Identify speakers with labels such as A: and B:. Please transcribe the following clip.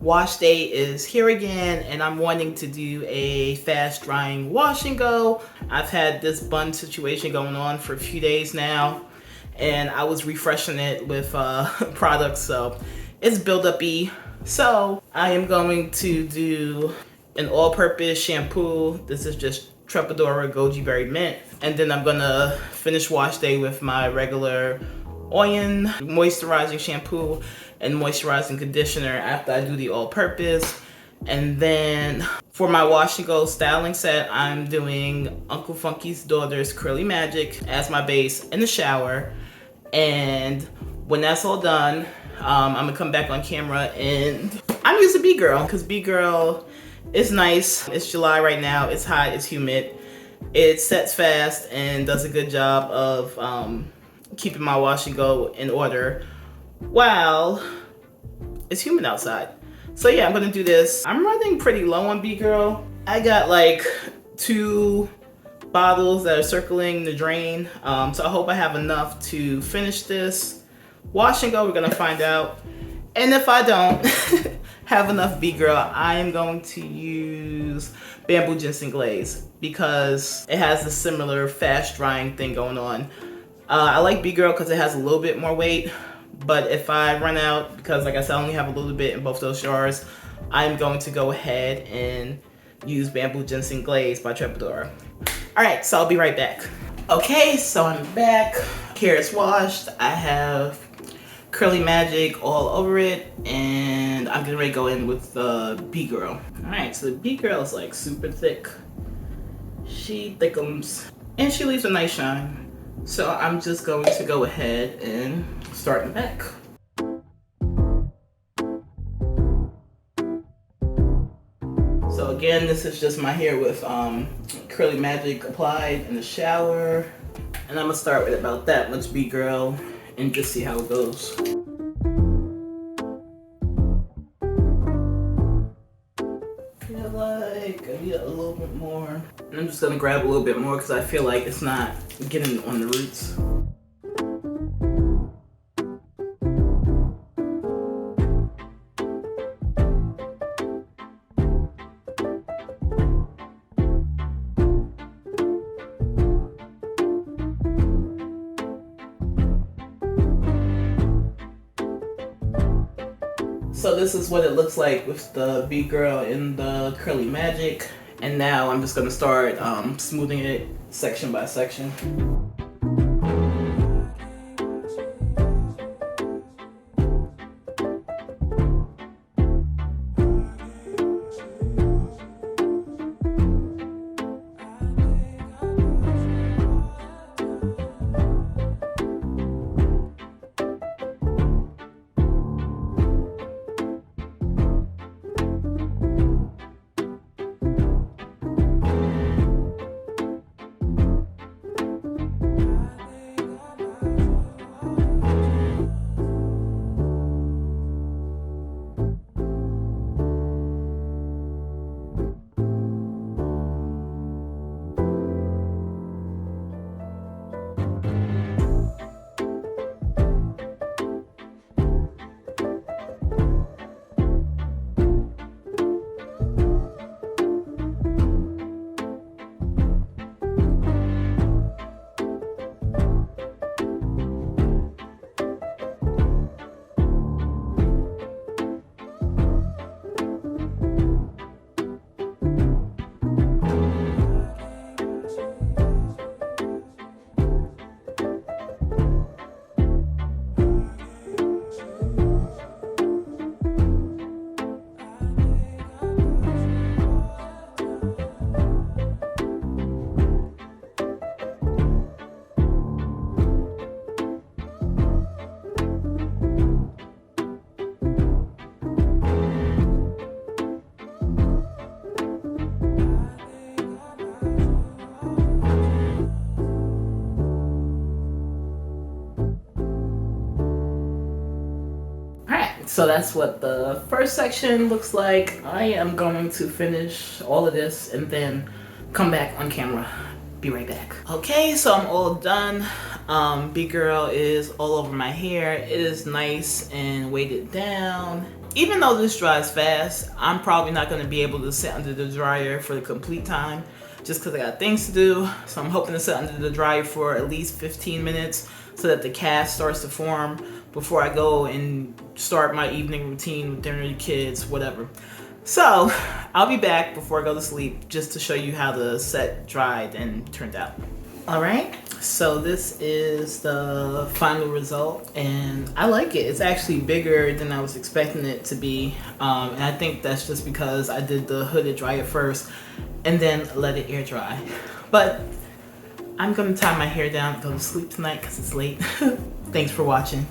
A: Wash day is here again, and I'm wanting to do a fast drying wash and go. I've had this bun situation going on for a few days now, and I was refreshing it with products, so it's build-up-y. So I am going to do an all-purpose shampoo. This is just Trepadora Goji Berry Mint, and then I'm gonna finish wash day with my regular oil moisturizing shampoo and moisturizing conditioner after I do the all-purpose. And then for my wash and go styling set, I'm doing Uncle Funky's Daughter's Curly Magic as my base in the shower. And when that's all done, I'm gonna come back on camera, and I'm using B-Girl because B-Girl is nice. It's July right now, it's hot, it's humid. It sets fast and does a good job of keeping my wash and go in order while it's humid outside. So yeah, I'm gonna do this. I'm running pretty low on B-Girl. I got like 2 bottles that are circling the drain. So I hope I have enough to finish this wash and go. We're gonna find out. And if I don't have enough B-Girl, I am going to use Bamboo Ginseng Glaze because it has a similar fast drying thing going on. I like B-Girl because it has a little bit more weight, but if I run out, because like I said, I only have a little bit in both those jars, I'm going to go ahead and use Bamboo Ginseng Glaze by Trepadora. All right, so I'll be right back. Okay, so I'm back. Hair is washed. I have Curly Magic all over it, and I'm getting ready to go in with the B-Girl. All right, so the B-Girl is like super thick. She thickums, and she leaves a nice shine. So I'm just going to go ahead and start in the back. So again, this is just my hair with Curly Magic applied in the shower. And I'm gonna start with about that much B-Girl and just see how it goes. I feel like I need a little bit more. And I'm just gonna grab a little bit more because I feel like it's not getting on the roots. So this is what it looks like with the B-Girl and the Curly Magic. And now I'm just gonna start smoothing it section by section. So that's what the first section looks like. I am going to finish all of this and then come back on camera. Be right back. Okay, so I'm all done. B-Girl is all over my hair. It is nice and weighted down. even though this dries fast, I'm probably not going to be able to sit under the dryer for the complete time just because I got things to do. So I'm hoping to sit under the dryer for at least 15 minutes so that the cast starts to form before I go and start my evening routine with dinner, kids, whatever. So I'll be back before I go to sleep just to show you how the set dried and turned out. All right, so this is the final result and I like it. It's actually bigger than I was expecting it to be. And I think that's just because I did the hooded dryer first and then let it air dry. But I'm gonna tie my hair down and go to sleep tonight because it's late. Thanks for watching.